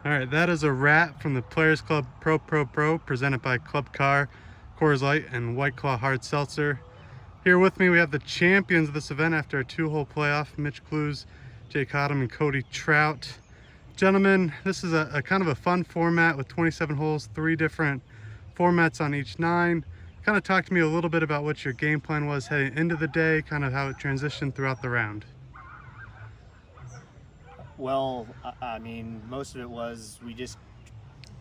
All right, that is a wrap from the Players Club Pro presented by Club Car, Coors Light, and White Claw Hard Seltzer. Here with me, we have the champions of this event after a 2-hole playoff, Mitch Clues, Jake Cottom, and Cody Trout. Gentlemen, this is a kind of a fun format with 27 holes, 3 different formats on each 9. Kind of talk to me a little bit about what your game plan was heading into the day, kind of how it transitioned throughout the round. Well, I mean, most of it was we just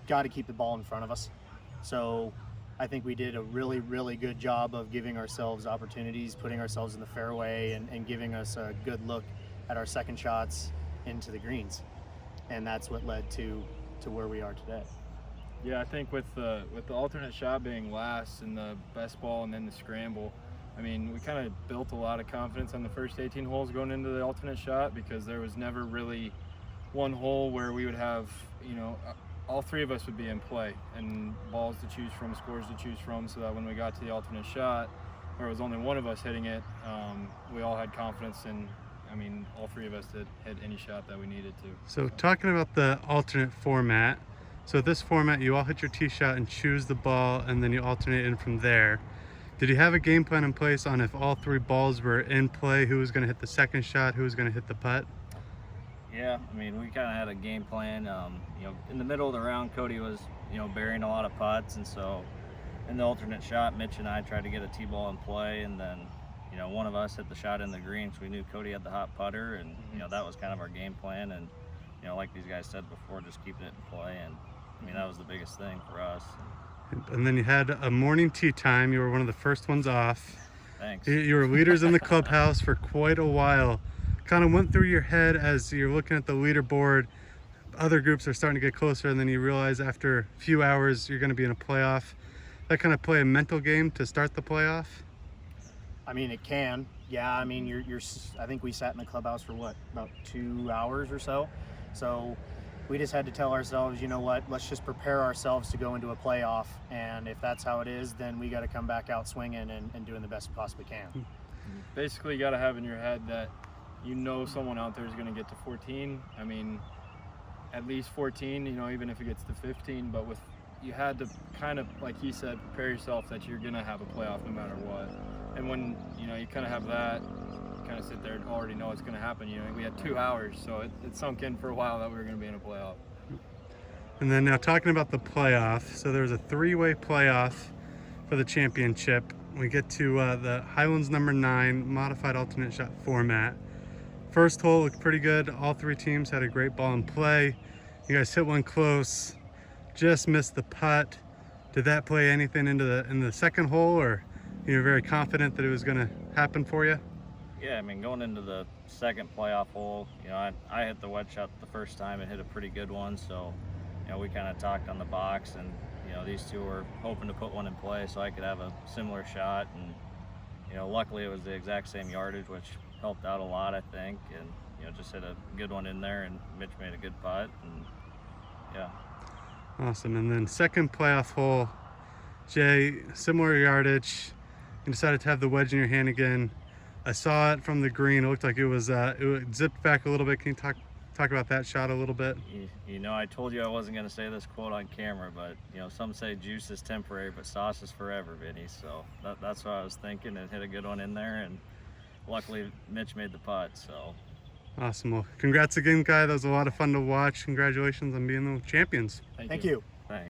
got to keep the ball in front of us. So I think we did a really, really good job of giving ourselves opportunities, putting ourselves in the fairway, and giving us a good look at our second shots into the greens. And that's what led to where we are today. Yeah, I think with the alternate shot being last and the best ball and then the scramble, I mean, we kind of built a lot of confidence on the first 18 holes going into the alternate shot, because there was never really one hole where we would have, you know, all 3 of us would be in play and balls to choose from, scores to choose from, so that when we got to the alternate shot, where it was only one of us hitting it, we all had confidence, and I mean, all 3 of us did hit any shot that we needed to. So talking about the alternate format, so this format, you all hit your tee shot and choose the ball, and then you alternate in from there. Did you have a game plan in place on if all 3 balls were in play, who was going to hit the second shot, who was going to hit the putt? Yeah, I mean, we kind of had a game plan. You know, in the middle of the round, Cody was, you know, burying a lot of putts, and so in the alternate shot, Mitch and I tried to get a tee ball in play, and then, you know, one of us hit the shot in the green, so we knew Cody had the hot putter, and you know, that was kind of our game plan. And you know, like these guys said before, just keeping it in play, and I mean, that was the biggest thing for us. And then you had a morning tee time. You were one of the first ones off. Thanks. You were leaders in the clubhouse for quite a while. Kind of went through your head as you're looking at the leaderboard. Other groups are starting to get closer, and then you realize after a few hours you're going to be in a playoff. That kind of play a mental game to start the playoff? I mean, it can. Yeah, I mean, I think we sat in the clubhouse for what, about 2 hours or so. So we just had to tell ourselves, you know what, let's just prepare ourselves to go into a playoff, and if that's how it is, then we got to come back out swinging and doing the best we possibly can. Basically, you got to have in your head that you know someone out there is going to get to 14. I mean, at least 14, you know, even if it gets to 15, but you had to kind of, like he said, prepare yourself that you're going to have a playoff no matter what. And when, you know, you kind of have that, kind of sit there and already know it's going to happen. You know, we had 2 hours, so it sunk in for a while that we were going to be in a playoff. And then now talking about the playoff, so there's a 3-way playoff for the championship. We get to the Highlands number 9 modified alternate shot format. First hole looked pretty good. All 3 teams had a great ball in play. You guys hit one close, just missed the putt. Did that play anything into the second hole, or you were very confident that it was going to happen for you? Yeah, I mean, going into the second playoff hole, you know, I hit the wedge shot the first time and hit a pretty good one, so you know, we kind of talked on the box, and you know, these 2 were hoping to put one in play so I could have a similar shot, and you know, luckily it was the exact same yardage, which helped out a lot, I think, and you know, just hit a good one in there, and Mitch made a good putt, and yeah. Awesome. And then second playoff hole, Jay, similar yardage. You decided to have the wedge in your hand again. I saw it from the green. It looked like it zipped back a little bit. Can you talk about that shot a little bit? You know, I told you I wasn't going to say this quote on camera, but you know, some say juice is temporary, but sauce is forever, Vinny. So that's what I was thinking, and hit a good one in there, and luckily Mitch made the putt. So Awesome. Well, congrats again, Guy. That was a lot of fun to watch. Congratulations on being the champions. Thank you.